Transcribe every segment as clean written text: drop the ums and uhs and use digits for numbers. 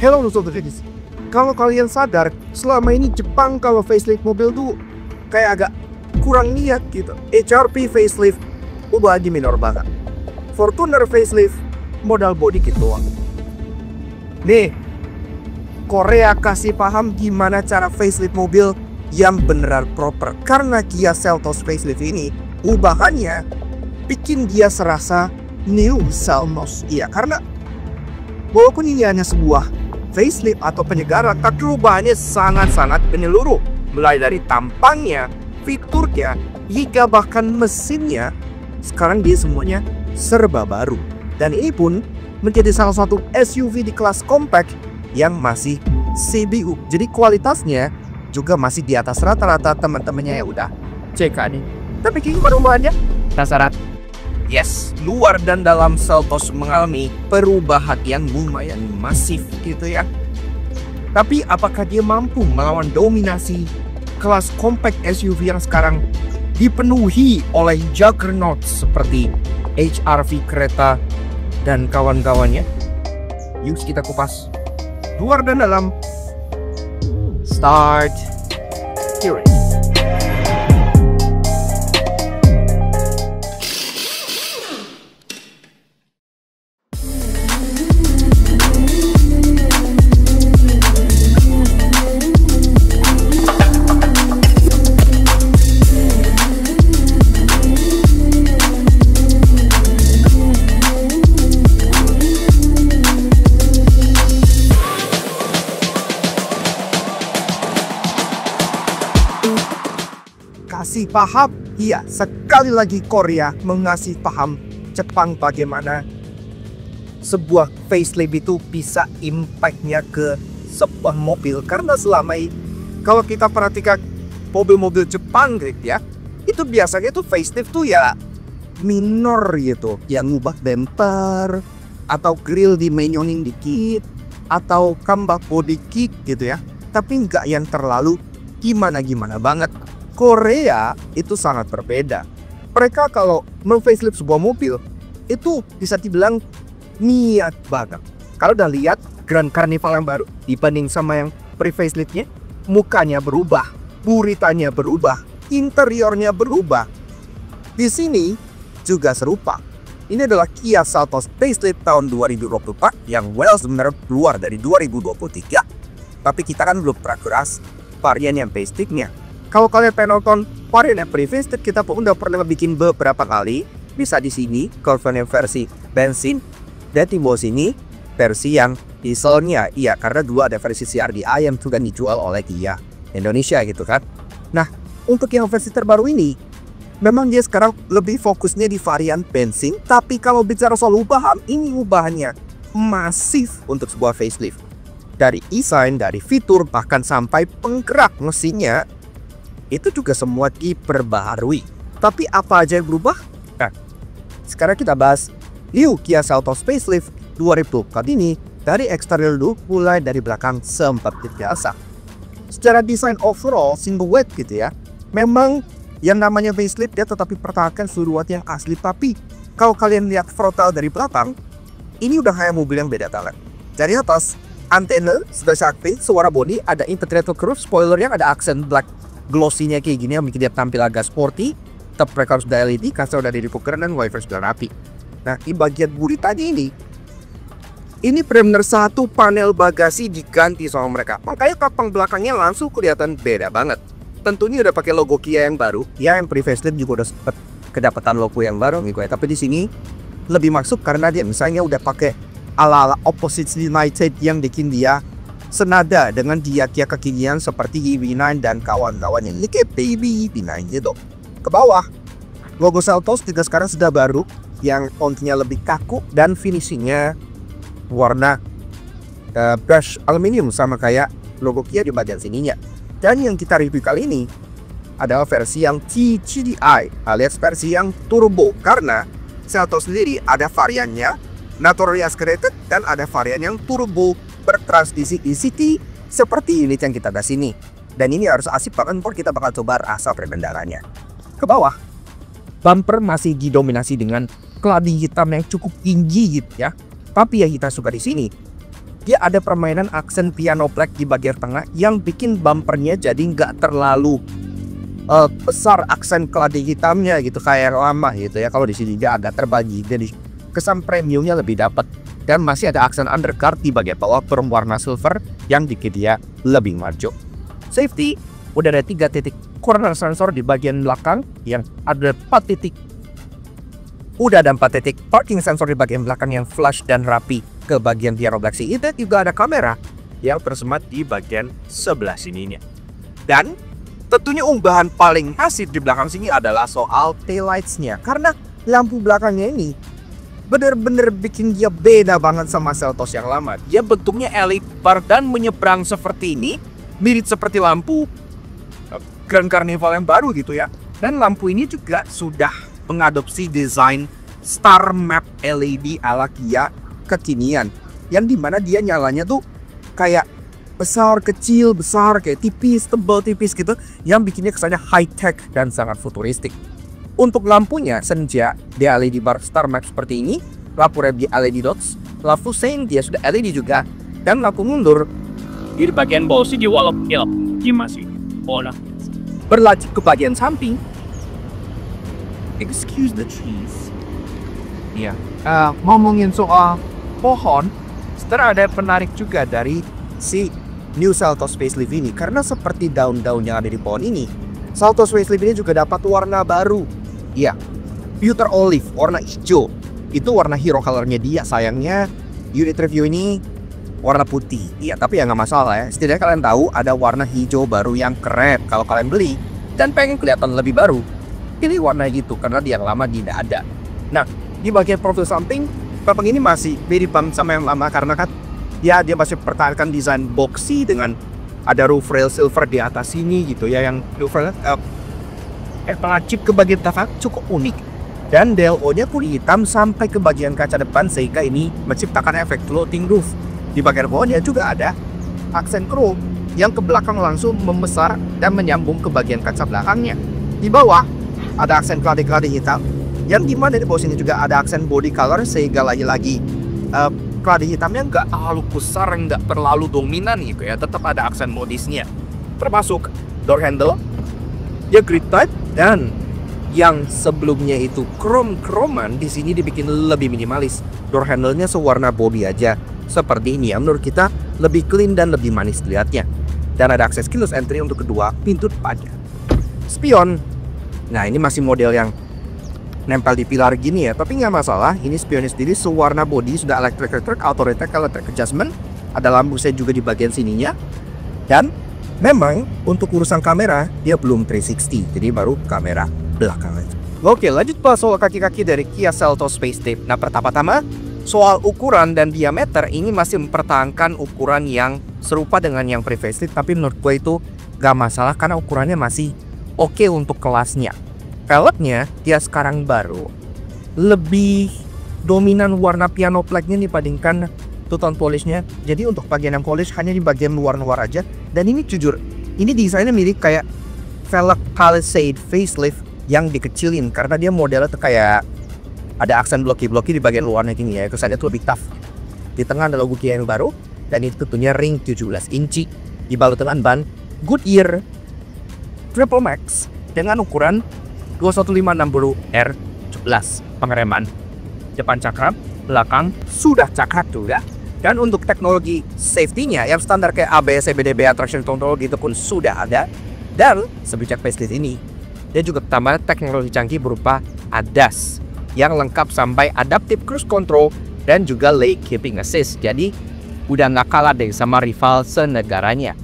Hello Sototekis, kalau kalian sadar, selama ini Jepang kalau facelift mobil tuh kayak agak kurang niat gitu. HRV facelift, ubah di minor banget. Fortuner facelift, modal body kit doang. Nih, Korea kasih paham gimana cara facelift mobil yang beneran proper. Karena Kia Seltos facelift ini, ubahannya bikin dia serasa new Seltos. Iya, karena walaupun ini hanya sebuah facelift atau penyegaran, tapi perubahannya sangat-sangat menyeluruh. Mulai dari tampangnya, fiturnya, hingga bahkan mesinnya, sekarang dia semuanya serba baru. Dan ini pun menjadi salah satu SUV di kelas compact yang masih CBU. Jadi kualitasnya juga masih di atas rata-rata teman-temannya ya udah CK nih. Tapi kayaknya perubahannya syarat. Yes, luar dan dalam Seltos mengalami perubahan yang lumayan masif gitu ya. Tapi apakah dia mampu melawan dominasi kelas compact SUV yang sekarang dipenuhi oleh juggernauts seperti HRV Creta dan kawan-kawannya? Yuk kita kupas luar dan dalam. Start hearing. Kasih paham, iya, sekali lagi Korea mengasih paham Jepang bagaimana sebuah facelift itu bisa impactnya ke sebuah mobil. Karena selama ini kalau kita perhatikan mobil-mobil Jepang gitu ya, itu biasanya tuh facelift tuh ya minor gitu, yang ngubah bumper atau grill di menyoning dikit atau kambak body kit gitu ya, tapi nggak yang terlalu gimana-gimana banget. Korea itu sangat berbeda. Mereka kalau memfacelift sebuah mobil itu bisa dibilang niat banget. Kalau udah lihat Grand Carnival yang baru dibanding sama yang pre-faceliftnya, mukanya berubah, buritannya berubah, interiornya berubah. Di sini juga serupa. Ini adalah Kia Seltos facelift tahun 2024 yang sebenarnya keluar dari 2023. Tapi kita kan belum pernah kuras varian yang faceliftnya. Kalau kalian pengen nonton varian yang pre-facelift, kita pun udah pernah bikin beberapa kali. Bisa di sini kalau yang versi bensin, dan di bawah sini versi yang dieselnya. Iya, karena dua ada versi CRDI yang juga dijual oleh Kia Indonesia gitu kan. Nah, untuk yang versi terbaru ini, memang dia sekarang lebih fokusnya di varian bensin. Tapi kalau bicara soal ubahan, ini ubahannya masif untuk sebuah facelift. Dari desain, dari fitur, bahkan sampai penggerak mesinnya, itu juga semua diperbaharui. Tapi apa aja yang berubah? Nah, sekarang kita bahas New Kia Seltos facelift 2000. Kali ini dari eksterior dulu, mulai dari belakang seperti biasa. Secara desain overall single weight gitu ya, memang yang namanya facelift dia tetapi pertahankan seluruh yang asli. Tapi kalau kalian lihat frontal dari belakang, ini udah kayak mobil yang beda banget. Dari atas, antena sudah sakti, suara bodi, ada integrated curve, spoiler yang ada aksen black glossy-nya kayak gini yang bikin dia tampil agak sporty. Top breaker sudah LED, kaca udah dibuker, dan wiper sudah rapi. Nah, di bagian buri tadi ini benar-benar satu panel bagasi diganti sama mereka. Makanya kapang belakangnya langsung kelihatan beda banget. Tentunya udah pakai logo Kia yang baru. Ya, yang pre-facelift juga udah sempet kedapatan logo yang baru nih gue. Tapi di sini lebih masuk karena dia misalnya udah pakai ala-ala Opposites United yang bikin dia senada dengan Kia kekinian seperti EV9 dan kawan-kawannya. Ini kayak baby EV9 gitu. Ke bawah, logo Seltos juga sekarang sudah baru, yang fontnya lebih kaku dan finishingnya warna brush aluminium sama kayak logo Kia di bagian sininya. Dan yang kita review kali ini adalah versi yang TGDI alias versi yang turbo, karena Seltos sendiri ada variannya Natural Aspirated dan ada varian yang turbo bertransmisi ECT seperti unit yang kita bahas ini. Dan ini harus asik banget, kita bakal coba rasa perbendarannya. Ke bawah, bumper masih didominasi dengan cladding hitam yang cukup tinggi gitu ya. Tapi yang kita suka di sini, dia ada permainan aksen piano black di bagian tengah yang bikin bumpernya jadi nggak terlalu besar aksen keladi hitamnya gitu kayak yang lama gitu ya. Kalau di sini dia agak terbagi, jadi kesan premiumnya lebih dapat. Dan masih ada aksen undercut di bagian bawah berwarna silver yang bikin dia lebih maju. Safety, udah ada 3 titik corner sensor di bagian belakang yang ada 4 titik. Udah ada 4 titik parking sensor di bagian belakang yang flush dan rapi ke bagian piano black seat. Itu juga ada kamera yang tersemat di bagian sebelah sininya. Dan tentunya unggahan paling asik di belakang sini adalah soal taillights-nya. Karena lampu belakangnya ini bener-bener bikin dia beda banget sama Seltos yang lama. Dia bentuknya lebar dan menyeberang seperti ini, mirip seperti lampu Grand Carnival yang baru gitu ya. Dan lampu ini juga sudah mengadopsi desain Star Map LED ala Kia kekinian, yang dimana dia nyalanya tuh kayak besar, kecil, besar, kayak tipis, tebal, tipis gitu, yang bikinnya kesannya high-tech dan sangat futuristik. Untuk lampunya, senja di LED bar Star Map seperti ini, lampu rem di LED dots, lampu sein dia sudah LED juga, dan lampu mundur di bagian bawah sih di wallop masih bola. Berlanjut ke bagian samping. Excuse the trees. Ya, ngomongin soal pohon, setelah ada penarik juga dari si New Seltos facelift ini, karena seperti daun-daun yang ada di pohon ini, Seltos facelift ini juga dapat warna baru. Ya, Pewter Olive, warna hijau. Itu warna hero colornya dia. Sayangnya unit review ini warna putih. Iya, tapi ya nggak masalah ya. Setidaknya kalian tahu ada warna hijau baru yang keren. Kalau kalian beli dan pengen kelihatan lebih baru, pilih warna gitu karena di yang lama tidak ada. Nah, di bagian profil samping, papan ini masih mirip sama yang lama karena kan dia masih pertahankan desain boxy dengan ada roof rail silver di atas sini gitu ya, yang roof rail pelacip ke bagian belakang cukup unik. Dan DLO-nya pun hitam sampai ke bagian kaca depan sehingga ini menciptakan efek floating roof. Di bagian bawahnya juga ada aksen chrome yang ke belakang langsung membesar dan menyambung ke bagian kaca belakangnya. Di bawah ada aksen keladi-keladi hitam yang dimana di bawah sini juga ada aksen body color sehingga lagi-lagi keladi hitamnya nggak terlalu besar, nggak terlalu dominan gitu ya. Tetap ada aksen modisnya. Termasuk door handle, dia grid type, dan yang sebelumnya itu krom-kroman di sini dibikin lebih minimalis. Door handle-nya sewarna body aja seperti ini yang menurut kita lebih clean dan lebih manis dilihatnya. Dan ada akses keyless entry untuk kedua pintu depannya. Spion, nah ini masih model yang nempel di pilar gini ya, tapi nggak masalah. Ini spionnya sendiri sewarna body, sudah electric auto retake, electric adjustment, ada lampu saya juga di bagian sininya. Dan memang untuk urusan kamera dia belum 360, jadi baru kamera belakang aja. Oke, lanjut bahas soal kaki-kaki dari Kia Seltos Facelift. Nah, pertama-tama soal ukuran dan diameter, ini masih mempertahankan ukuran yang serupa dengan yang pre-facelift, tapi menurut gue itu gak masalah karena ukurannya masih oke untuk kelasnya. Velgnya dia sekarang baru lebih dominan warna piano blacknya dibandingkan two-tone polishnya. Jadi untuk bagian yang polish hanya di bagian luar-luar aja. Dan ini jujur, ini desainnya mirip kayak velg Palisade facelift yang dikecilin karena dia modelnya tuh kayak ada aksen bloki-bloki di bagian luarnya gini ya. Kesannya tuh lebih tough. Di tengah ada logo Kia yang baru dan itu tentunya ring 17 inci dibalut dengan ban Goodyear Triple Max dengan ukuran 21560R11. Pengereman depan cakram, belakang sudah cakram juga. Dan untuk teknologi safety-nya yang standar kayak ABS, CBDB, traction control gitu pun sudah ada. Dan sebijak facelift ini dia juga tambah teknologi canggih berupa ADAS yang lengkap sampai adaptive cruise control dan juga lane keeping assist. Jadi udah nggak kalah deh sama rival senegaranya.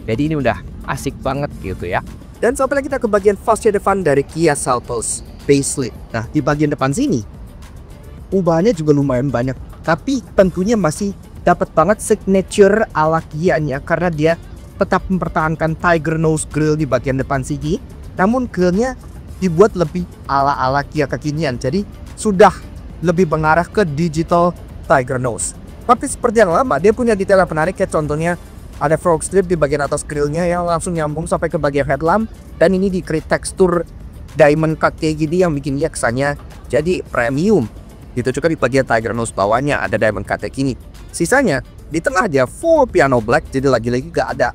Jadi ini udah asik banget gitu ya. Dan sampai kita ke bagian fascia depan dari Kia Seltos Facelift. Nah, di bagian depan sini perubahannya juga lumayan banyak, tapi tentunya masih dapat banget signature ala Kia-nya karena dia tetap mempertahankan Tiger Nose Grill di bagian depan sini, namun grillnya dibuat lebih ala-ala Kia kekinian. Jadi sudah lebih mengarah ke digital Tiger Nose. Tapi seperti yang lama, dia punya detail yang menarik kayak contohnya ada frog strip di bagian atas grillnya yang langsung nyambung sampai ke bagian headlamp. Dan ini dikrit tekstur diamond cut kayak gini yang bikin dia kesannya jadi premium. Itu juga di bagian Tiger Nose bawahnya ada diamond cut kayak gini. Sisanya Di tengah dia full piano black, jadi lagi-lagi gak ada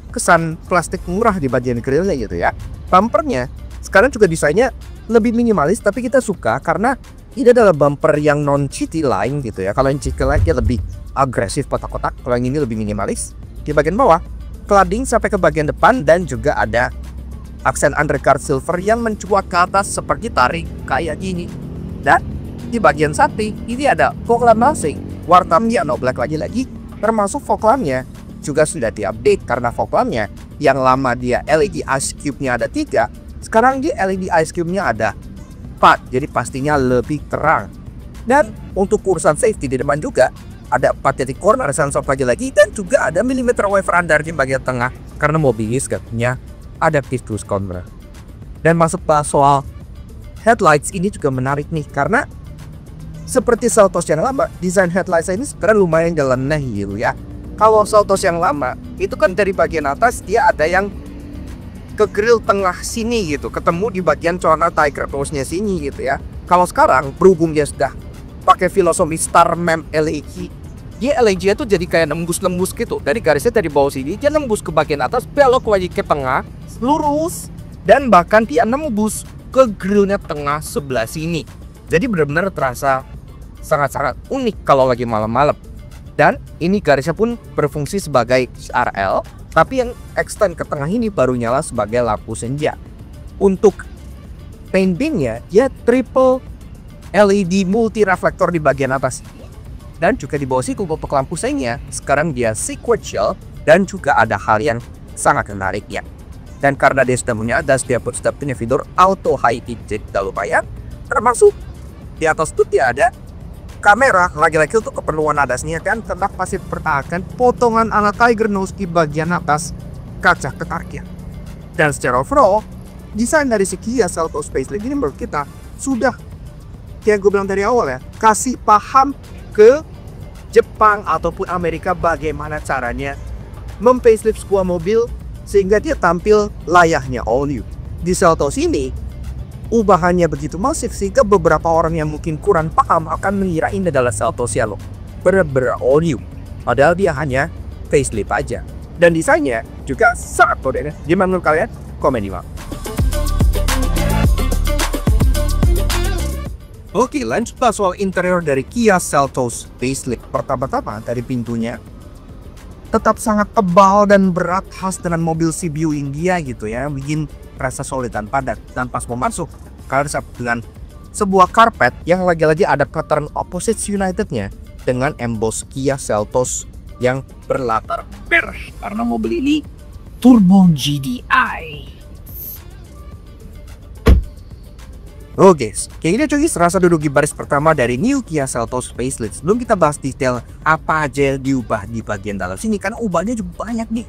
kesan plastik murah di bagian grillnya gitu ya. Bumpernya sekarang juga desainnya lebih minimalis, tapi kita suka karena ini adalah bumper yang non city line gitu ya. Kalau yang city line dia lebih agresif kotak-kotak, kalau yang ini lebih minimalis. Di bagian bawah cladding sampai ke bagian depan, dan juga ada aksen undercar silver yang mencuat ke atas seperti taring kayak gini. Dan di bagian samping ini ada fog lamp masing, warna piano black lagi-lagi, termasuk fog lampnya juga sudah diupdate karena fog lampnya yang lama dia LED ice cube-nya ada 3, sekarang di LED ice cube-nya ada 4, jadi pastinya lebih terang. Dan untuk urusan safety di depan juga ada 4 titik corner sensor lagi-lagi, dan juga ada millimeter wave radar di bagian tengah karena mobil ini punya adaptive cruise control. Dan masuk bahas soal headlights, ini juga menarik nih karena seperti Seltos yang lama, desain headlights ini sekarang lumayan nyeleneh gitu ya. Kalau Seltos yang lama itu kan dari bagian atas dia ada yang ke grill tengah sini gitu, ketemu di bagian corner Tiger Cross-nya sini gitu ya. Kalau sekarang berhubung dia sudah pakai filosofi Star Mem LED, dia LED itu jadi kayak nembus-nembus gitu. Dari garisnya dari bawah sini dia nembus ke bagian atas, belok lagi ke tengah, lurus, dan bahkan dia nembus ke grillnya tengah sebelah sini. Jadi benar-benar terasa sangat-sangat unik kalau lagi malam-malam. Dan ini garisnya pun berfungsi sebagai RL, tapi yang extend ke tengah ini baru nyala sebagai lampu senja. Untuk paint beamnya dia triple LED multi reflektor di bagian atas, dan juga di bawah situ untuk lampu sengnya sekarang dia sequential, dan juga ada hal yang sangat menariknya. Dan karena dia sudah punya ADAS, dia sudah punya fitur auto high beam, jadi tidak lumayan. Termasuk di atas itu dia ada kamera, lagi-lagi untuk keperluan ADAS-nya kan tetap masih dipertahankan potongan ala Tiger Nose di bagian atas kaca ketariknya. Dan secara overall, desain dari si Kia Seltos Facelift ini menurut kita sudah, kayak gue bilang dari awal ya, kasih paham ke Jepang ataupun Amerika bagaimana caranya memfacelift sebuah mobil sehingga dia tampil layaknya all new. Di Seltos ini ubahannya begitu masif sehingga beberapa orang yang mungkin kurang paham akan mengira ini adalah Seltos yang benar-benar all new, padahal dia hanya facelift aja. Dan desainnya juga sangat modern. Gimana menurut kalian? Komen di bawah. Oke, lanjut soal interior dari Kia Seltos Facelift. Pertama-tama dari pintunya tetap sangat tebal dan berat, khas dengan mobil CBU India gitu ya, bikin rasa solid dan padat. Dan pas mau masuk, kalian bisa dengan sebuah karpet yang lagi-lagi ada pattern opposite United-nya dengan emboss Kia Seltos yang berlatar merah karena mobil ini turbo GDI. Oke, kayak gini cuy rasa duduk di baris pertama dari New Kia Seltos Facelift. Sebelum kita bahas detail apa aja yang diubah di bagian dalam sini, karena ubahnya juga banyak nih.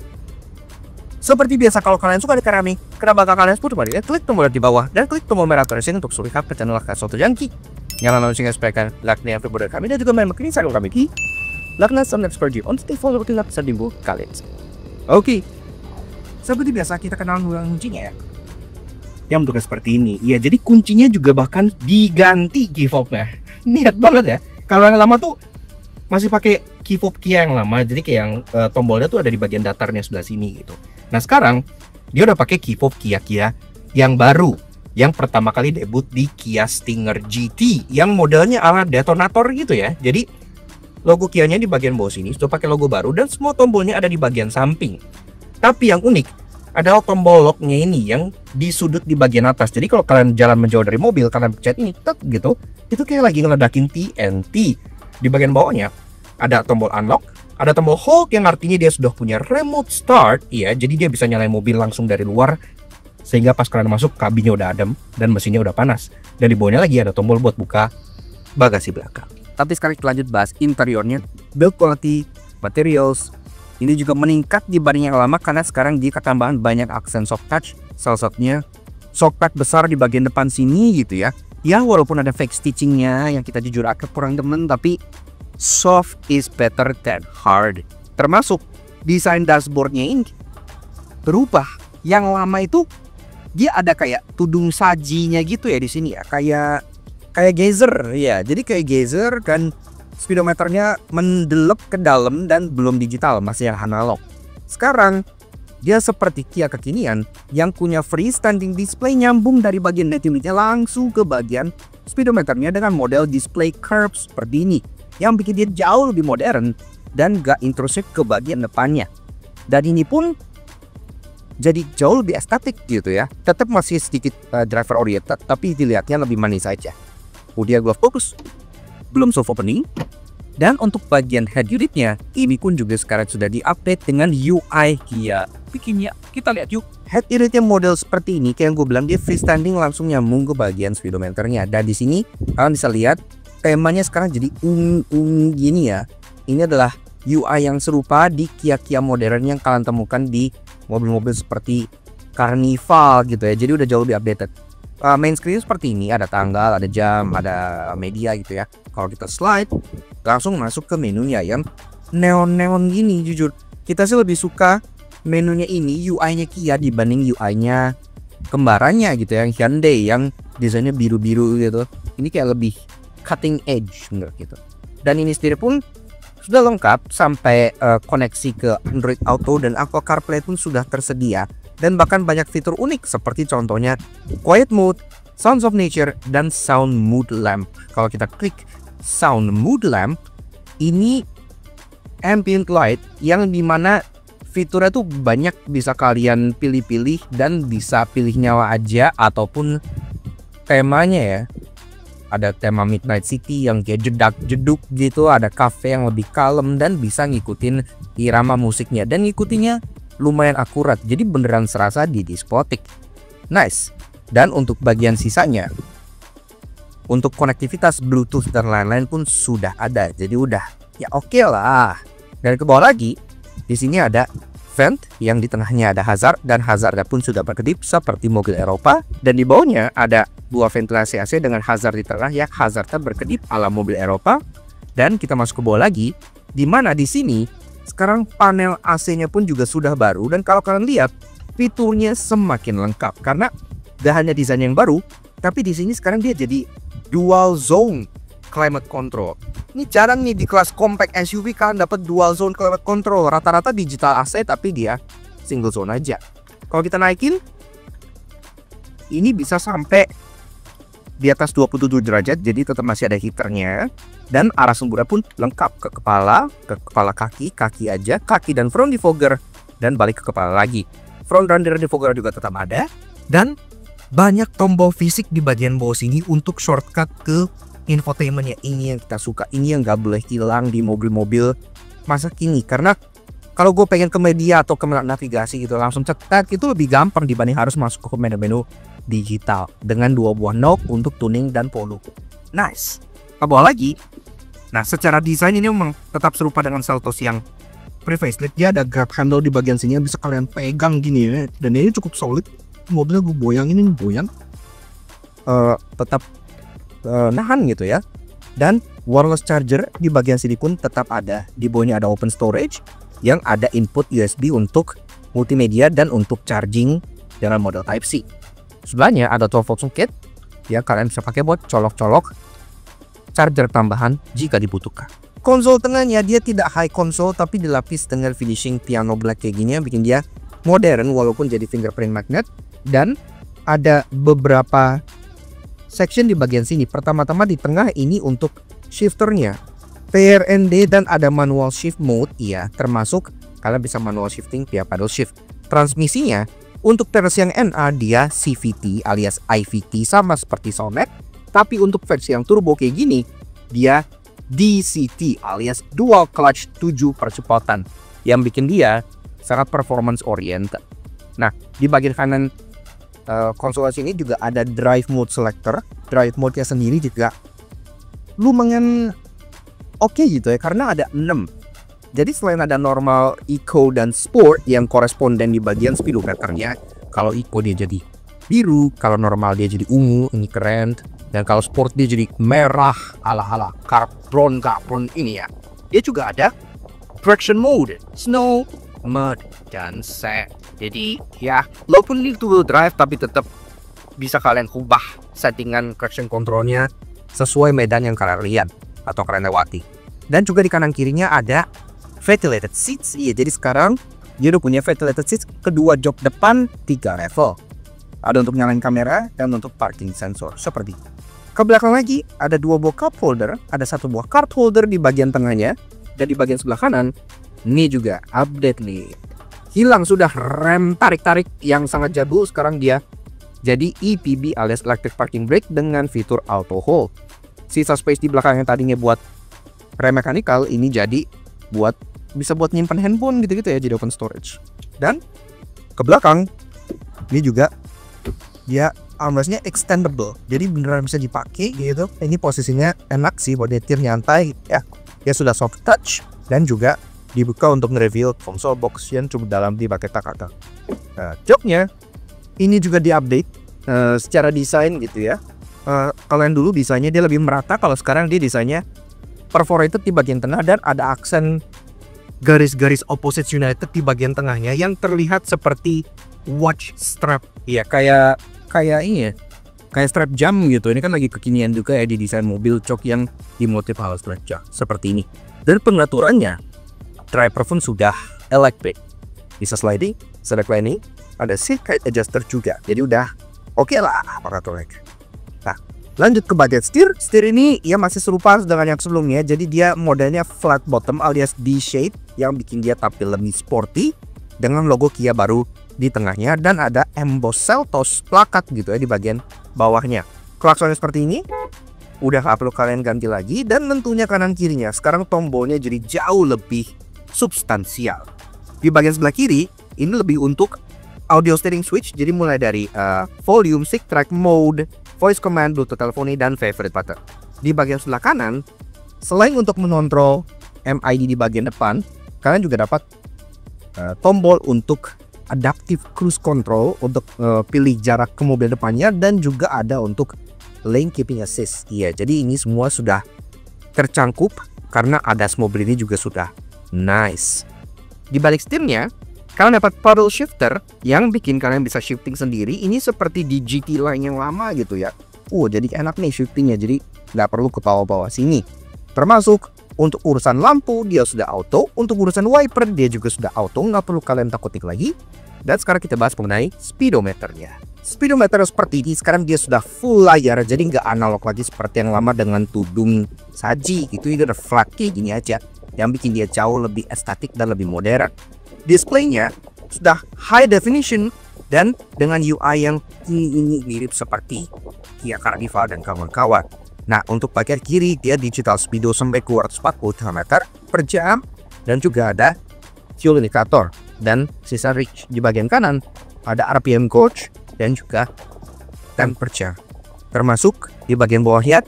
Seperti biasa, kalau kalian suka dengan kami, kenapa kalian sepuluh kali klik tombol di bawah dan klik tombol merah terusing untuk subscribe ke channel Soto Jangki. Nyalakan loncengnya supaya kalian like dan video kami, dan juga main makin Instagram kami di like dan subscribe di on stay follow kita bisa dimbu kalian. Oke, seperti biasa kita kenal dengan kuncinya ya. Yang bentuknya seperti ini. Iya, jadi kuncinya juga bahkan diganti key fob-nya. Niat banget ya. Kalau yang lama tuh masih pakai key fob Kia yang lama, jadi kayak yang tombolnya tuh ada di bagian datarnya sebelah sini gitu. Nah sekarang dia udah pakai key fob Kia yang baru, yang pertama kali debut di Kia Stinger GT yang modelnya ala detonator gitu ya. Jadi logo Kia-nya di bagian bawah sini sudah pakai logo baru dan semua tombolnya ada di bagian samping. Tapi yang unik adalah tombol lock-nya ini yang di sudut di bagian atas. Jadi kalau kalian jalan menjauh dari mobil, kalian pencet ini tek gitu, itu kayak lagi ngeledakin TNT. Di bagian bawahnya ada tombol unlock, ada tombol hold yang artinya dia sudah punya remote start, ya. Jadi dia bisa nyalain mobil langsung dari luar, sehingga pas kalian masuk kabinnya udah adem dan mesinnya udah panas. Dan di bawahnya lagi ada tombol buat buka bagasi belakang. Tapi sekarang kita lanjut bahas interiornya, build quality, materials. Ini juga meningkat dibanding yang lama karena sekarang dia ketambahan banyak aksen soft touch. Salah satunya soft touch besar di bagian depan sini gitu ya. Ya walaupun ada fake stitchingnya yang kita jujur agak kurang demen, tapi soft is better than hard. Termasuk desain dashboardnya ini berubah. Yang lama itu dia ada kayak tudung sajinya gitu ya di sini ya, kayak geyser ya. Jadi kayak geyser kan speedometernya mendelep ke dalam dan belum digital, masih yang analog. Sekarang dia seperti Kia kekinian yang punya freestanding display nyambung dari bagian net unitnya langsung ke bagian speedometernya dengan model display curve seperti ini, yang bikin dia jauh lebih modern dan gak intrusif ke bagian depannya. Dan ini pun jadi jauh lebih estetik gitu ya. Tetap masih sedikit driver oriented, tapi dilihatnya lebih manis saja. Udah gua fokus, belum soft opening. Dan untuk bagian head unitnya, ini pun juga sekarang sudah di-update dengan UI Kia bikinnya. Kita lihat yuk. Head unitnya model seperti ini, kayak yang gue bilang, dia freestanding langsung nyambung ke bagian speedometernya. Dan di sini kalian bisa lihat temanya sekarang jadi ungu gini ya. Ini adalah UI yang serupa di Kia modern yang kalian temukan di mobil-mobil seperti Carnival gitu ya. Jadi udah jauh lebih updated. Main screen seperti ini, ada tanggal, ada jam, ada media gitu ya. Kalau kita slide, langsung masuk ke menunya yang neon-neon gini. Jujur, kita sih lebih suka menunya ini, UI-nya Kia dibanding UI-nya kembarannya gitu ya, yang Hyundai yang desainnya biru-biru gitu. Ini kayak lebih cutting edge menurut gitu. Dan ini sendiri pun sudah lengkap sampai koneksi ke Android Auto dan Apple CarPlay pun sudah tersedia. Dan bahkan banyak fitur unik seperti contohnya Quiet Mode, Sounds of Nature, dan Sound Mood Lamp. Kalau kita klik Sound Mood Lamp, ini ambient light yang dimana fiturnya tuh banyak, bisa kalian pilih-pilih dan bisa pilih nyala aja ataupun temanya ya. Ada tema Midnight City yang kayak jedak-jeduk gitu, ada cafe yang lebih kalem dan bisa ngikutin irama musiknya, dan ngikutinya lumayan akurat, jadi beneran serasa di diskotik. Nice. Dan untuk bagian sisanya, untuk konektivitas Bluetooth dan lain-lain pun sudah ada, jadi udah ya oke lah. Dan ke bawah lagi, di sini ada vent yang di tengahnya ada hazard, dan hazardnya pun sudah berkedip seperti mobil Eropa. Dan di bawahnya ada dua ventilasi AC dengan hazard di tengah yang hazardnya berkedip ala mobil Eropa. Dan kita masuk ke bawah lagi, di mana di sini sekarang panel AC-nya pun juga sudah baru. Dan kalau kalian lihat, fiturnya semakin lengkap karena gak hanya desain yang baru, tapi di sini sekarang dia jadi dual zone climate control. Ini jarang nih di kelas compact SUV kalian dapat dual zone climate control. Rata-rata digital AC tapi dia single zone aja. Kalau kita naikin, ini bisa sampai di atas 27 derajat, jadi tetap masih ada heaternya. Dan arah sumbernya pun lengkap, ke kepala kaki aja, kaki dan front defogger, dan balik ke kepala lagi. Front dan rear defogger juga tetap ada. Dan banyak tombol fisik di bagian bawah sini untuk shortcut ke infotainmentnya. Ini yang kita suka, ini yang gak boleh hilang di mobil-mobil masa kini. Karena kalau gue pengen ke media atau ke navigasi gitu, langsung cetak itu lebih gampang dibanding harus masuk ke menu-menu digital dengan dua buah knob untuk tuning dan volume. Nice. Ke bawah lagi. Nah, secara desain ini memang tetap serupa dengan Seltos yang pre-facelift. Dia ada grab handle di bagian sini yang bisa kalian pegang gini ya. Dan ini cukup solid. Mobilnya gue boyangin, ini goyang. Tetap nahan gitu ya. Dan wireless charger di bagian sini pun tetap ada. Di bawahnya ada open storage yang ada input USB untuk multimedia dan untuk charging dengan model Type-C. Sebelahnya ada 12 volt socket yang kalian bisa pakai buat colok-colok charger tambahan jika dibutuhkan. Konsol tengahnya dia tidak high console tapi dilapis dengan finishing piano black kayak gini yang bikin dia modern walaupun jadi fingerprint magnet. Dan ada beberapa section di bagian sini. Pertama-tama di tengah ini untuk shifternya, PRND, dan ada manual shift mode. Iya, termasuk kalian bisa manual shifting via paddle shift. Transmisinya untuk versi yang NA dia CVT alias IVT sama seperti Sonet. Tapi untuk versi yang turbo kayak gini, dia DCT alias dual clutch 7 percepatan yang bikin dia sangat performance oriented. Nah, di bagian kanan konsol ini juga ada drive mode selector. Drive mode-nya sendiri juga lumayan oke gitu ya, karena ada 6. Jadi selain ada normal, eco, dan sport yang koresponden di bagian speedometernya. Kalau eco dia jadi biru, kalau normal dia jadi ungu, ini keren. Dan kalau sport dia jadi merah ala-ala carbon ini ya. Dia juga ada traction mode, snow, mud, dan sand. Jadi ya, walaupun ini two wheel drive tapi tetap bisa kalian ubah settingan traction controlnya sesuai medan yang kalian lihat atau kalian lewati. Dan juga di kanan kirinya ada ventilated seats. Iya, jadi sekarang dia udah punya ventilated seats, kedua jok depan 3 level. Ada untuk nyalain kamera dan untuk parking sensor seperti itu. Ke belakang lagi ada 2 buah cup holder, ada 1 buah card holder di bagian tengahnya, dan di bagian sebelah kanan ini juga update nih. Hilang sudah rem tarik-tarik yang sangat jadul, sekarang dia jadi EPB alias electric parking brake dengan fitur auto hold. Sisa space di belakang yang tadinya buat rem mechanical ini jadi bisa buat nyimpan handphone gitu-gitu ya, jadi open storage. Dan ke belakang ini juga dia armrestnya extendable, jadi beneran bisa dipakai gitu. Ini posisinya enak sih buat nyetir nyantai ya. Dia sudah soft touch dan juga dibuka untuk nge-reveal console box yang cukup dalam di pakai takata. Joknya ini juga diupdate secara desain gitu ya. Kalau yang dulu desainnya dia lebih merata, kalau sekarang dia desainnya perforated di bagian tengah dan ada aksen garis-garis opposite united di bagian tengahnya yang terlihat seperti watch strap. Iya, kayak ini ya, kayak strap jam gitu. Ini kan lagi kekinian juga ya di desain mobil jok yang dimotif hal strap jam seperti ini. Dan pengaturannya driver pun sudah electric, bisa sliding, bisa reclining, ada seat height adjuster juga. Jadi udah oke lah pengaturannya. Nah, lanjut ke bagian setir. Setir ini ya masih serupa dengan yang sebelumnya. Jadi dia modelnya flat bottom alias D-shape yang bikin dia tampil lebih sporty dengan logo Kia baru di tengahnya dan ada emboss Seltos plakat gitu ya di bagian bawahnya. Klaksonnya seperti ini, udah gak perlu kalian ganti lagi. Dan tentunya kanan kirinya sekarang tombolnya jadi jauh lebih substansial. Di bagian sebelah kiri ini lebih untuk audio steering switch, jadi mulai dari volume, stick track mode, voice command, bluetooth teleponi, dan favorite button. Di bagian sebelah kanan, selain untuk mengontrol MID di bagian depan, kalian juga dapat tombol untuk adaptive cruise control untuk pilih jarak ke mobil depannya, dan juga ada untuk lane keeping assist. Iya, jadi ini semua sudah tercangkup karena ADAS mobil ini juga sudah nice. Di balik setirnya, kalian dapat paddle shifter yang bikin kalian bisa shifting sendiri. Ini seperti di GT line yang lama gitu ya. Jadi enak nih shiftingnya, jadi nggak perlu ke bawah-bawah sini. Termasuk untuk urusan lampu dia sudah auto, untuk urusan wiper dia juga sudah auto, nggak perlu kalian takutin lagi. Dan sekarang kita bahas mengenai speedometernya. Speedometer seperti ini sekarang dia sudah full layar, jadi nggak analog lagi seperti yang lama dengan tudung saji gitu. Ini udah flat kayak gini aja, yang bikin dia jauh lebih estetik dan lebih modern. Displaynya sudah high definition dan dengan UI yang ini mirip seperti Kia Carnival dan kawan-kawan. Nah, untuk bagian kiri dia digital speedo sampai 240 km per jam dan juga ada fuel indicator. Dan sisa reach di bagian kanan ada RPM gauge dan juga temperature. Termasuk di bagian bawahnya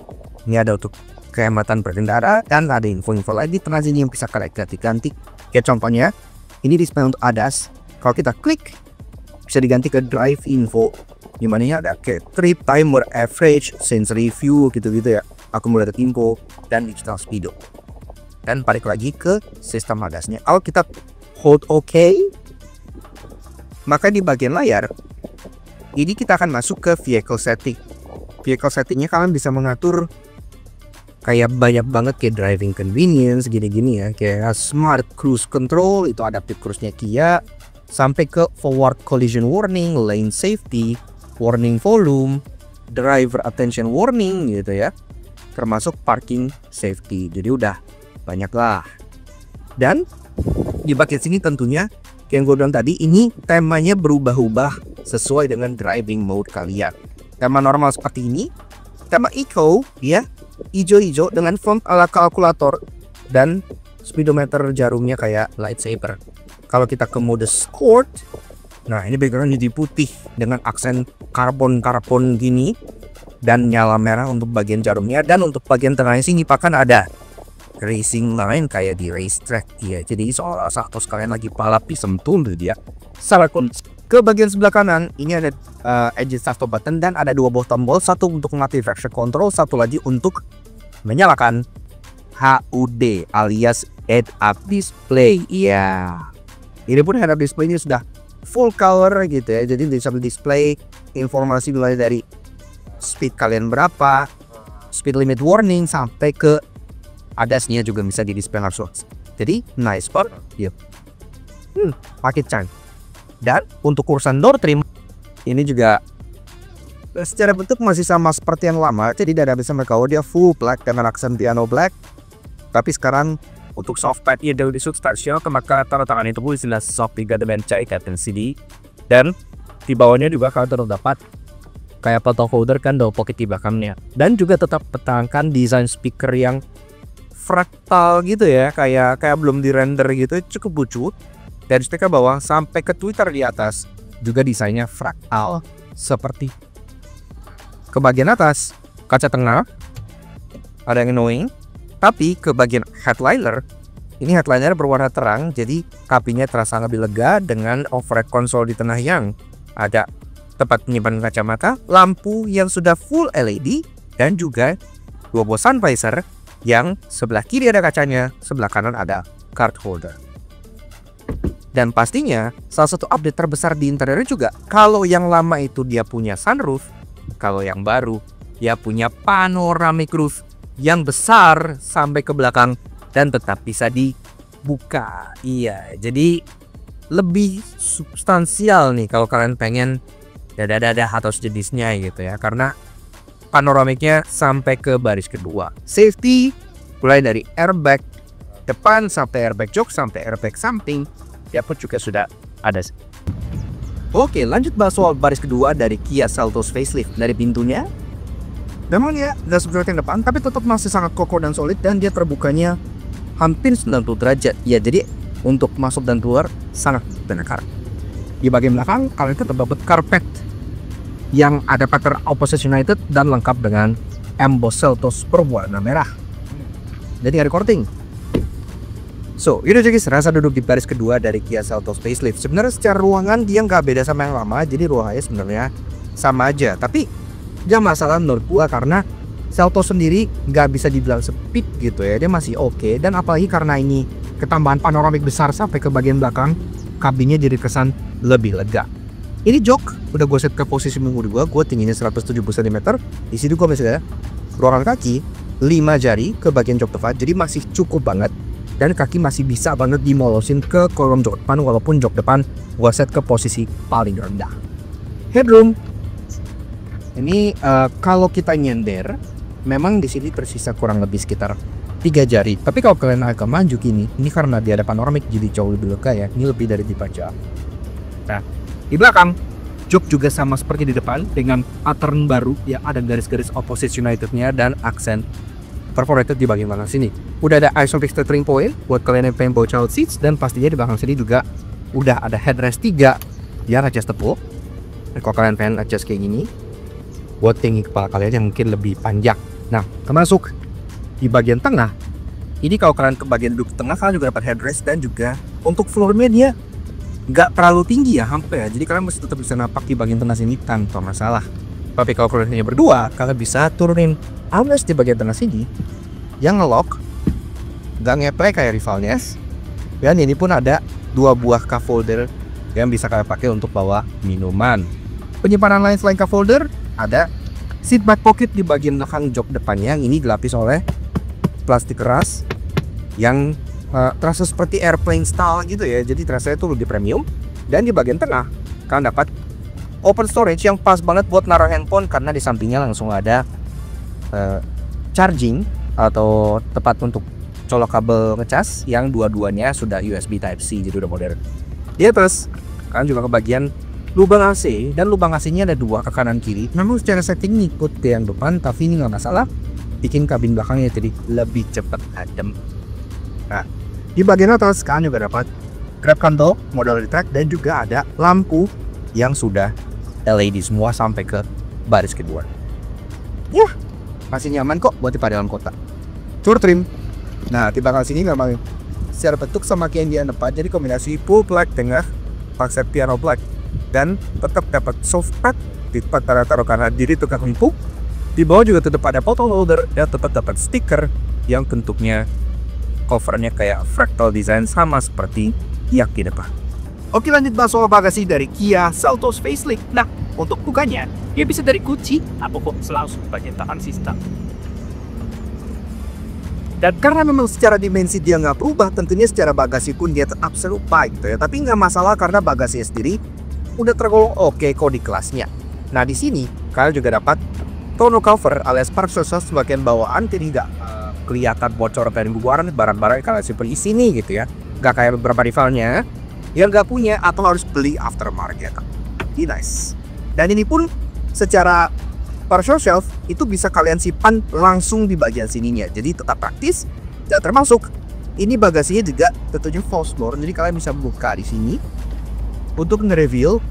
ini ada untuk kehematan berkendara dan ada info-info lain di tengah sini yang bisa kalian ganti-ganti. Kayak contohnya ini display untuk ADAS. Kalau kita klik bisa diganti ke drive info, dimana ada kayak trip, timer, average, sensory view gitu-gitu ya, accumulated info dan digital speedo. Dan balik lagi ke sistem ADAS-nya. Kalau kita hold OK, maka di bagian layar ini kita akan masuk ke vehicle setting. Vehicle settingnya kalian bisa mengatur kayak banyak banget kayak driving convenience gini-gini ya, kayak smart cruise control, itu adaptive cruise-nya Kia, sampai ke forward collision warning, lane safety, warning volume, driver attention warning gitu ya, termasuk parking safety. Jadi udah banyak lah. Dan di bagian sini tentunya yang gue bilang tadi, ini temanya berubah-ubah sesuai dengan driving mode kalian. Tema normal seperti ini, tema eco ya hijau-hijau dengan font ala kalkulator dan speedometer jarumnya kayak lightsaber. Kalau kita ke mode sport, nah ini background jadi putih dengan aksen karbon gini dan nyala merah untuk bagian jarumnya, dan untuk bagian tengahnya sini bahkan ada racing line kayak di racetrack ya. Jadi seolah satu sekalian lagi balap di sentul dia. Ke bagian sebelah kanan ini ada adjust start button dan ada 2 buah tombol, satu untuk mengaktifkan traction control, satu lagi untuk menyalakan HUD alias head up display. Iya. Ini pun head up display ini sudah full color gitu ya. Jadi bisa display informasi mulai dari speed kalian berapa, speed limit warning, sampai ke Atasnya juga bisa di display langsung. Jadi nice spot. Yuk. Pakai can. Dan untuk urusan door trim ini juga secara bentuk masih sama seperti yang lama. Jadi dari bisa mereka dia full black dengan aksen piano black. Tapi sekarang Untuk softpadnya dari substansial maka tanda tangan itu pun istilah soft tiga dimensi Captain CD. Dan di bawahnya juga kalian terdapat kayak photo holder kan do pocket di belakangnya. Dan juga tetap pertahankan desain speaker yang fraktal gitu ya, kayak belum di render gitu, cukup lucu. Dari speaker bawah sampai ke tweeter di atas juga desainnya fraktal. Seperti ke bagian atas kaca tengah ada yang annoying, tapi ke bagian headliner ini headliner berwarna terang, jadi kabinnya terasa lebih lega dengan overhead console di tengah yang ada tempat penyimpanan kacamata, lampu yang sudah full LED, dan juga dua buah sun visor yang sebelah kiri ada kacanya, sebelah kanan ada card holder. Dan pastinya salah satu update terbesar di interiornya juga, kalau yang lama itu dia punya sunroof, kalau yang baru dia punya panoramic roof yang besar sampai ke belakang dan tetap bisa dibuka. Iya, jadi lebih substansial nih kalau kalian pengen dada-dada atau sejenisnya gitu ya, karena panoramiknya sampai ke baris kedua. Safety mulai dari airbag depan sampai airbag jok sampai airbag samping ya pun juga sudah ada. Oke, lanjut bahas soal baris kedua dari Kia Seltos facelift. Dari pintunya memang ya nggak seperti yang depan, tapi tetap masih sangat kokoh dan solid, dan dia terbukanya hampir 90 derajat. Ya, jadi untuk masuk dan keluar sangat benar. Di bagian belakang kalian tetap dapat karpet yang ada pattern Opposite United dan lengkap dengan emboss Seltos berwarna merah. Jadi recording. So, itu jadi serasa duduk di baris kedua dari Kia Seltos facelift. Sebenarnya secara ruangan dia nggak beda sama yang lama, jadi ruangannya sebenarnya sama aja. Tapi jangan masalah menurut gua karena Seltos sendiri nggak bisa dibilang sepi gitu ya, dia masih oke. Dan apalagi karena ini ketambahan panoramik besar sampai ke bagian belakang, kabinnya jadi kesan lebih lega. Ini jok udah gue set ke posisi minggu gue tingginya 170 cm. Di sini gue masih ada ruangan kaki 5 jari ke bagian jok depan, jadi masih cukup banget. Dan kaki masih bisa banget dimolosin ke kolom jok depan, walaupun jok depan gue set ke posisi paling rendah. Headroom ini kalau kita nyender, memang di sini tersisa kurang lebih sekitar 3 jari. Tapi kalau kalian agak maju gini, ini karena dia ada panoramik jadi jauh lebih lega ya. Ini lebih dari 5 jari. Nah, di belakang jok juga sama seperti di depan dengan pattern baru ya, ada garis-garis Opposite United-nya dan aksen perforated di bagian belakang sini. Udah ada isofix tethering point buat kalian yang pengen bawa child seats, dan pastinya di belakang sini juga udah ada headrest 3 yang adjustable. Dan kalau kalian pengen adjust kayak gini buat tinggi kepala kalian yang mungkin lebih panjang. Nah, termasuk di bagian tengah. Ini kalau kalian ke bagian duduk tengah, kalian juga dapat headrest, dan juga untuk floornya dia nggak terlalu tinggi ya, hampir ya. Jadi kalian masih tetap bisa napak di bagian tengah sini tanpa masalah. Tapi kalau kalian hanya berdua, kalian bisa turunin armrest di bagian tengah sini yang ngelock, nggak ngeplay kayak rivalnya. Dan ini pun ada 2 buah cup holder yang bisa kalian pakai untuk bawa minuman. Penyimpanan lain selain cup holder, ada seat back pocket di bagian belakang jok depannya yang ini dilapis oleh plastik keras yang terasa seperti airplane style gitu ya, jadi terasa itu lebih premium. Dan di bagian tengah kalian dapat open storage yang pas banget buat naruh handphone, karena di sampingnya langsung ada charging atau tempat untuk colok kabel ngecas yang dua-duanya sudah USB Type-C, jadi udah modern. Di atas kalian juga ke bagian lubang AC, dan lubang AC-nya ada 2 ke kanan kiri. Memang secara setting ngikut ke yang depan, tapi ini nggak masalah, bikin kabin belakangnya jadi lebih cepat adem. Nah, di bagian atas kalian juga dapat grab handle, model retract, dan juga ada lampu yang sudah LED semua sampai ke baris kedua. Ya, masih nyaman kok buat di dalam kota. Tour trim. Nah, di belakang sini memang secara bentuk sama kayak yang di depan, jadi kombinasi full black dengan konsep piano black. Dan tetap dapat soft pad di tempat taruh karena diri tukang empuk. Di bawah juga tetap ada bottle holder, dan tetap dapat stiker yang bentuknya covernya kayak fractal design sama seperti yang di depan. Oke, lanjut bahas soal bagasi dari Kia Seltos facelift. Nah, untuk bukanya dia bisa dari kunci atau kok langsung bagian tahan sistem. Dan karena memang secara dimensi dia nggak berubah, tentunya secara bagasi pun dia tetap serupa gitu ya. Tapi nggak masalah karena bagasinya sendiri udah tergolong oke kok di kelasnya. Nah di sini kalian juga dapat tonneau cover alias parcel bagian bawaan, jadi nggak kelihatan bocor dan bubaran barang-barang kalian simpen di sini gitu ya. Nggak kayak beberapa rivalnya yang nggak punya atau harus beli aftermarket. Ini nice. Dan ini pun secara partial shelf itu bisa kalian simpan langsung di bagian sininya, jadi tetap praktis. Dan termasuk ini bagasinya juga tentunya false door, jadi kalian bisa buka di sini untuk nge-reveal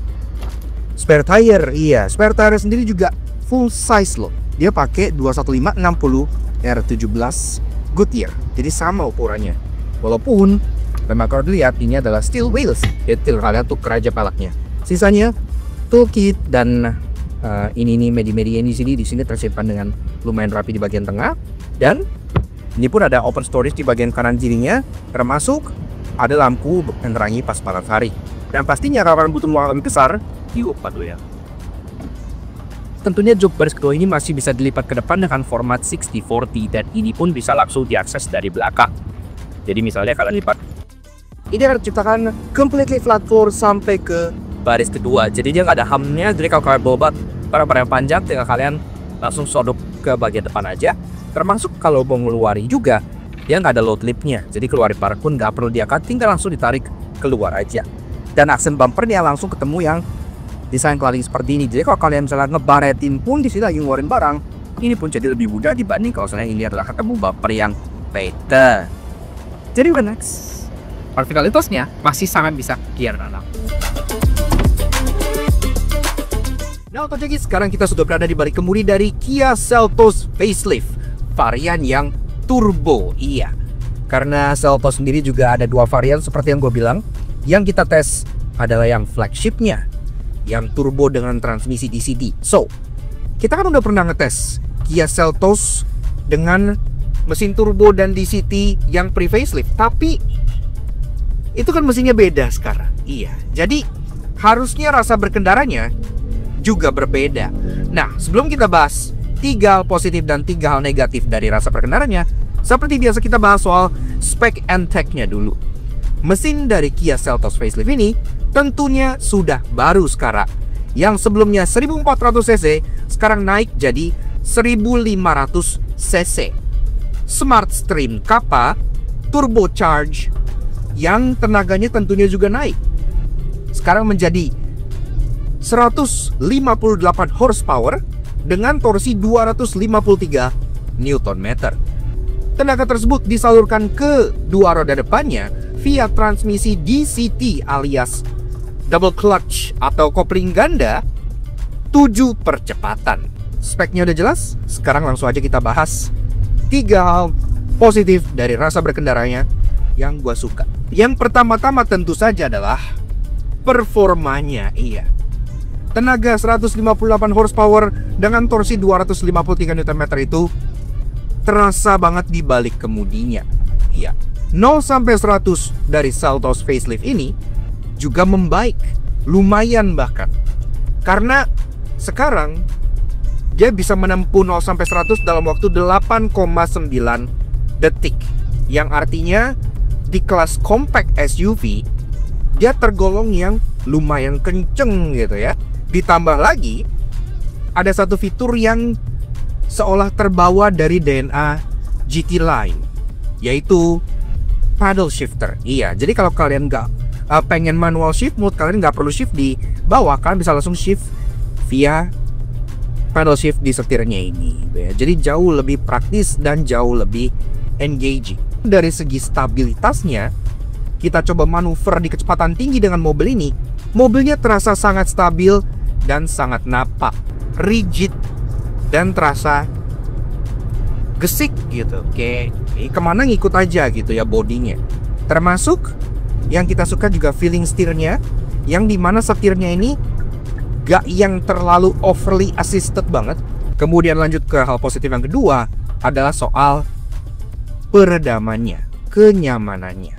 spare tire. Iya, spare tire sendiri juga full size loh. Dia pakai 215/60 R17 Goodyear, jadi sama ukurannya. Walaupun memang kalau dilihat ini adalah steel wheels, detail kalian tuh keraja pelaknya. Sisanya toolkit dan ini medi-medi di sini tersimpan dengan lumayan rapi di bagian tengah. Dan ini pun ada open storage di bagian kanan kirinya, termasuk ada lampu penerangi pas malam hari. Dan pastinya kalau kalian butuh ruang lebih besar, yuk padu ya. Tentunya jok baris kedua ini masih bisa dilipat ke depan dengan format 60/40 dan ini pun bisa langsung diakses dari belakang. Jadi misalnya kalian lipat, ini akan ciptakan completely flat floor sampai ke baris kedua, jadi dia nggak ada hamnya. Jadi kalau kalian bawa barang-barang panjang, tinggal kalian langsung sodok ke bagian depan aja. Termasuk kalau mau ngeluarin juga, dia nggak ada load lipnya, jadi keluarin barang pun nggak perlu diangkat, tinggal langsung ditarik keluar aja. Dan aksen bumpernya langsung ketemu yang desain cladding seperti ini. Jadi kalau kalian misalnya ngebaretin pun di sini lagi ngeluarin barang, ini pun jadi lebih mudah dibanding kalau misalnya ini adalah ketemu bumper yang beda. Jadi udah next, partikalitasnya masih sangat bisa gear anak. Nah oke, sekarang kita sudah berada di balik kemudi dari Kia Seltos facelift varian yang turbo. Iya, karena Seltos sendiri juga ada dua varian seperti yang gue bilang. Yang kita tes adalah yang flagshipnya, yang turbo dengan transmisi DCT. So, kita kan udah pernah ngetes Kia Seltos dengan mesin turbo dan DCT yang pre-facelift, tapi itu kan mesinnya beda sekarang. Iya, jadi harusnya rasa berkendaranya juga berbeda. Nah, sebelum kita bahas 3 hal positif dan 3 hal negatif dari rasa berkendaranya, seperti biasa kita bahas soal spek and tech-nya dulu. Mesin dari Kia Seltos facelift ini tentunya sudah baru sekarang. Yang sebelumnya 1400 cc sekarang naik jadi 1500 cc. Smart Stream Kappa turbocharge yang tenaganya tentunya juga naik. Sekarang menjadi 158 horsepower dengan torsi 253 Nm. Tenaga tersebut disalurkan ke dua roda depannya via transmisi DCT alias double clutch atau kopling ganda 7 percepatan. Speknya udah jelas, sekarang langsung aja kita bahas 3 hal positif dari rasa berkendaranya yang gua suka. Yang pertama-tama tentu saja adalah performanya. Iya, tenaga 158 horsepower dengan torsi 253 Nm itu terasa banget di balik kemudinya. Iya, 0 sampai 100 dari Seltos facelift ini juga membaik, lumayan bahkan. Karena sekarang dia bisa menempuh 0 sampai 100 dalam waktu 8,9 detik. Yang artinya di kelas compact SUV dia tergolong yang lumayan kenceng gitu ya. Ditambah lagi ada satu fitur yang seolah terbawa dari DNA GT Line, yaitu paddle shifter. Iya, jadi kalau kalian nggak pengen manual shift mode, kalian nggak perlu shift di bawah, kalian bisa langsung shift via paddle shift di setirnya ini. Jadi jauh lebih praktis dan jauh lebih engaging. Dari segi stabilitasnya, kita coba manuver di kecepatan tinggi dengan mobil ini. Mobilnya terasa sangat stabil dan sangat napak, rigid, dan terasa gesik gitu. Oke, kemana ngikut aja gitu ya bodinya. Termasuk yang kita suka juga feeling setirnya, yang dimana setirnya ini gak yang terlalu overly assisted banget. Kemudian lanjut ke hal positif yang kedua adalah soal peredamannya, kenyamanannya.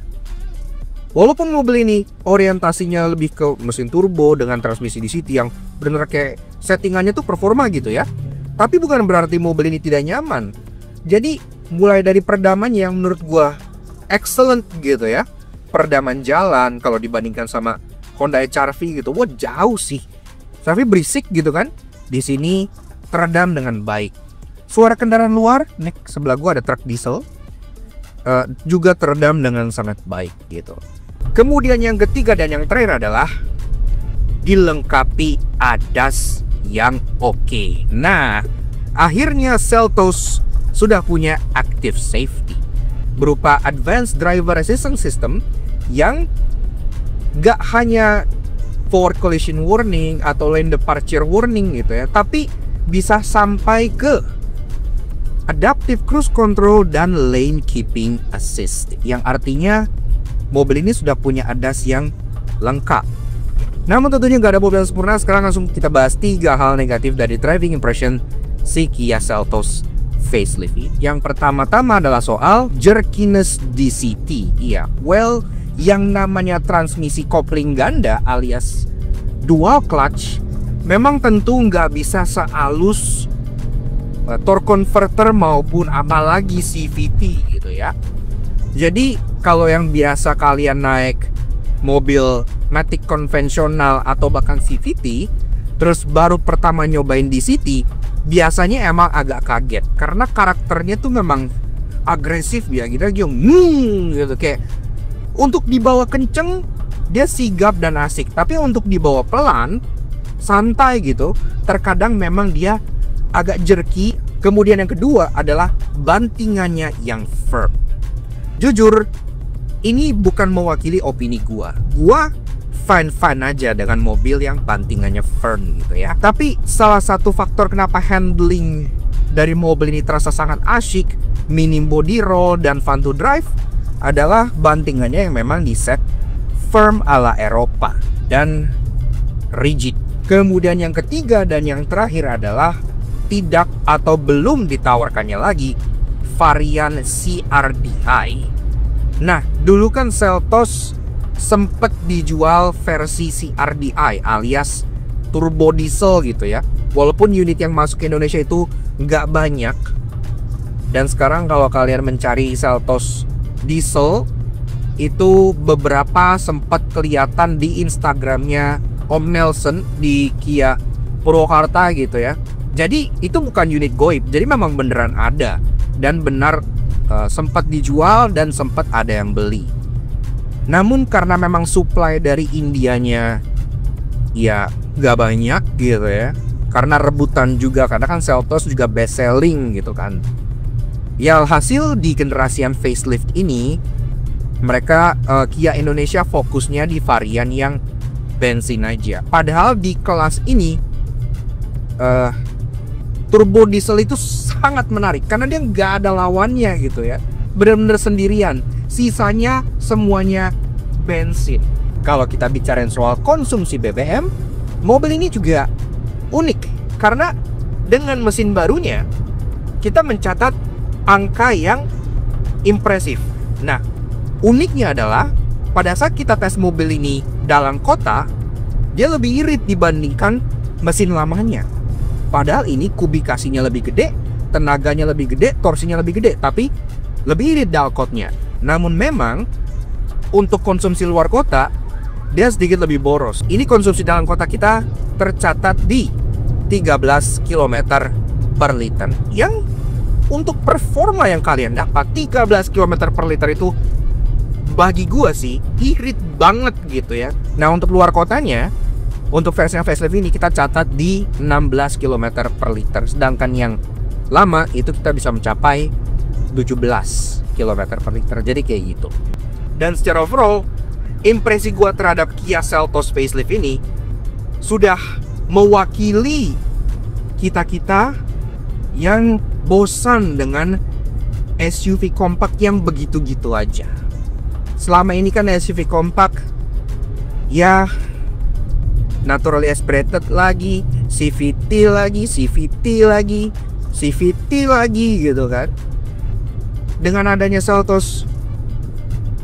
Walaupun mobil ini orientasinya lebih ke mesin turbo dengan transmisi DCT yang bener kayak settingannya tuh performa gitu ya, tapi bukan berarti mobil ini tidak nyaman. Jadi mulai dari peredaman yang menurut gua excellent gitu ya. Peredaman jalan kalau dibandingkan sama Honda HR-V gitu, wah jauh sih. Tapi berisik gitu kan. Di sini teredam dengan baik. Suara kendaraan luar, nih sebelah gua ada truk diesel, juga teredam dengan sangat baik gitu. Kemudian yang ketiga dan yang terakhir adalah dilengkapi ADAS yang oke. Nah, akhirnya Seltos sudah punya active safety berupa Advanced Driver Assistance System yang gak hanya forward collision warning atau lane departure warning gitu ya, tapi bisa sampai ke Adaptive Cruise Control dan Lane Keeping Assist, yang artinya mobil ini sudah punya ADAS yang lengkap. Namun tentunya nggak ada mobil yang sempurna. Sekarang langsung kita bahas 3 hal negatif dari driving impression si Kia Seltos facelift. Yang pertama-tama adalah soal jerkiness DCT. Iya, well, yang namanya transmisi kopling ganda alias dual clutch memang tentu nggak bisa sehalus torque converter maupun apalagi CVT gitu ya. Jadi kalau yang biasa kalian naik mobil matic konvensional atau bahkan CVT, terus baru pertama nyobain DCT, biasanya emang agak kaget karena karakternya tuh memang agresif ya, gitu gitu kayak untuk dibawa kenceng dia sigap dan asik, tapi untuk dibawa pelan santai gitu, terkadang memang dia agak jerky. Kemudian yang kedua adalah bantingannya yang firm. Jujur, ini bukan mewakili opini gua fine-fine aja dengan mobil yang bantingannya firm gitu ya. Tapi salah satu faktor kenapa handling dari mobil ini terasa sangat asyik, minim body roll dan fun to drive adalah bantingannya yang memang diset firm ala Eropa dan rigid. Kemudian yang ketiga dan yang terakhir adalah tidak atau belum ditawarkannya lagi varian CRDI. Nah, dulu kan Seltos sempet dijual versi CRDI alias turbo diesel gitu ya. Walaupun unit yang masuk ke Indonesia itu nggak banyak. Dan sekarang kalau kalian mencari Seltos diesel, itu beberapa sempat kelihatan di Instagramnya Om Nelson di Kia Purwakarta gitu ya. Jadi itu bukan unit goib, jadi memang beneran ada dan benar sempat dijual dan sempat ada yang beli. Namun karena memang supply dari Indianya ya gak banyak gitu ya, karena rebutan juga, karena kan Seltos juga best selling gitu kan. Ya alhasil di generasi yang facelift ini mereka Kia Indonesia fokusnya di varian yang bensin aja. Padahal di kelas ini turbo diesel itu sangat menarik karena dia nggak ada lawannya gitu ya, benar-benar sendirian. Sisanya semuanya bensin. Kalau kita bicarain soal konsumsi BBM, mobil ini juga unik karena dengan mesin barunya kita mencatat angka yang impresif. Nah, uniknya adalah pada saat kita tes mobil ini dalam kota, dia lebih irit dibandingkan mesin lamanya. Padahal ini kubikasinya lebih gede, tenaganya lebih gede, torsinya lebih gede, tapi lebih irit dialkotnya. Namun memang untuk konsumsi luar kota dia sedikit lebih boros. Ini konsumsi dalam kota kita tercatat di 13 km per liter. Yang untuk performa yang kalian dapat 13 km per liter itu bagi gua sih irit banget gitu ya. Nah, untuk luar kotanya, untuk versi yang facelift ini kita catat di 16 km per liter. Sedangkan yang lama itu kita bisa mencapai 17 km per liter. Jadi kayak gitu. Dan secara overall, impresi gua terhadap Kia Seltos facelift ini sudah mewakili kita-kita yang bosan dengan SUV kompak yang begitu-gitu aja. Selama ini kan SUV kompak ya naturally aspirated lagi, CVT lagi, CVT lagi, CVT lagi gitu kan. Dengan adanya Seltos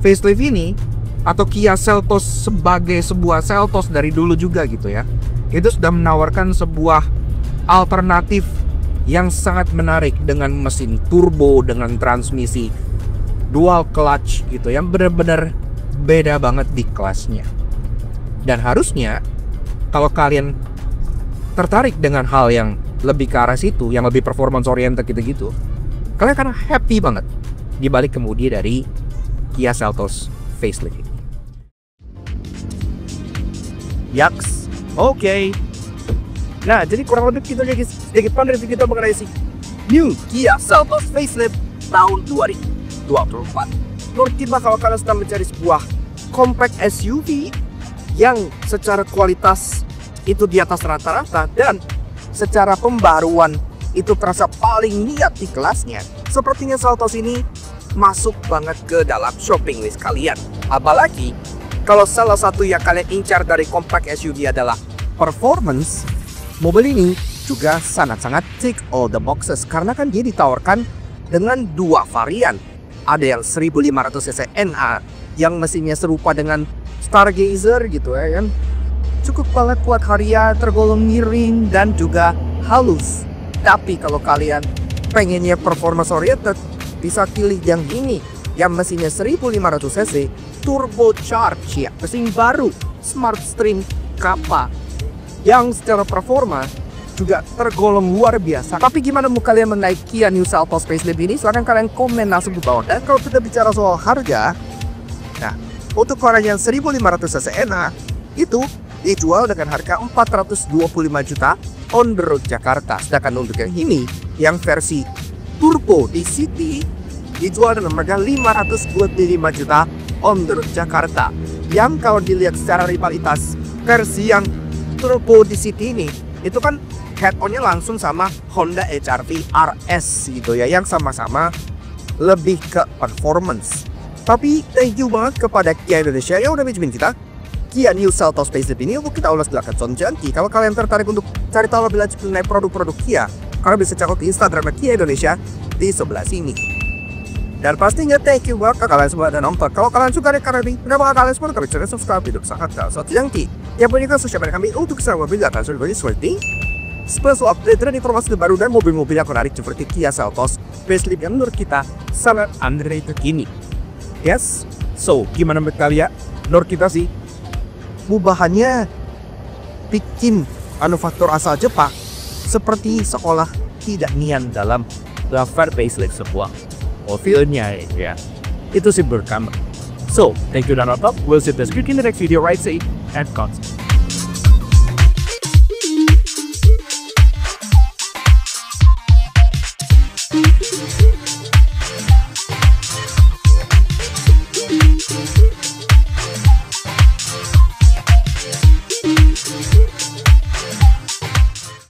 facelift ini, atau Kia Seltos sebagai sebuah Seltos dari dulu juga gitu ya, itu sudah menawarkan sebuah alternatif yang sangat menarik dengan mesin turbo dengan transmisi dual clutch gitu yang benar-benar beda banget di kelasnya. Dan harusnya kalau kalian tertarik dengan hal yang lebih ke arah situ, yang lebih performance oriented gitu-gitu, kalian akan happy banget dibalik kemudi dari Kia Seltos facelift ini. Yaks, oke. Nah, jadi kurang lebih kita sedikit review kita mengenai si new Kia Seltos facelift tahun 2024. Menurut kita kalau kalian sedang mencari sebuah compact SUV yang secara kualitas itu di atas rata-rata dan secara pembaruan itu terasa paling niat di kelasnya, sepertinya Seltos ini masuk banget ke dalam shopping list kalian. Apalagi kalau salah satu yang kalian incar dari compact SUV adalah performance, mobil ini juga sangat-sangat tick all the boxes karena kan dia ditawarkan dengan dua varian. Ada yang 1500cc NA yang mesinnya serupa dengan Stargazer gitu ya kan. Cukup banget kuat Harrier, tergolong miring dan juga halus. Tapi kalau kalian pengennya performance oriented, bisa pilih yang ini yang mesinnya 1500cc turbocharged ya, mesin baru Smartstream Kappa yang secara performa juga tergolong luar biasa. Tapi gimana mau kalian menaik Kia New Seltos facelift ini? Silahkan kalian komen langsung di bawah. Dan kalau kita bicara soal harga, nah untuk orang yang 1500cc NA itu dijual dengan harga 425 juta on the road Jakarta. Sedangkan untuk yang ini, yang versi turbo di city, dijual dengan harga 525 juta on the road Jakarta. Yang kalau dilihat secara rivalitas, versi yang turbo di city ini, itu kan head-on-nya langsung sama Honda HR-V RS gitu ya, yang sama-sama lebih ke performance. Tapi thank you banget kepada Kia Indonesia yang udah minjemin kita Kia New Seltos facelift ini untuk kita ulas belakang Sonjanti. Kalau kalian tertarik untuk cari tahu lebih lanjut mengenai produk-produk Kia, kalian bisa cek di Instagram Kia Indonesia di sebelah sini. Dan pastinya thank you banget ke kalian semua dan nonton. Kalau kalian suka dengan karya ini, kenapa kalian semua kalian channel subscribe video sangat Sonjanti yang punya sosial media kami untuk bisa mobil dan transfer seperti special update dan informasi terbaru dan mobil-mobil yang menarik seperti Kia Seltos facelift yang menurut kita sangat underrated ini. Yes, so gimana menurut kalian? Menurut kita sih, perubahannya bikin manufaktur asal Jepang seperti seolah tidak nian dalam daftar facelift sebuah mobilnya ya. Itu sih berkama. So, thank you dan nonton. We'll see you in the next video. Right, safe and constant.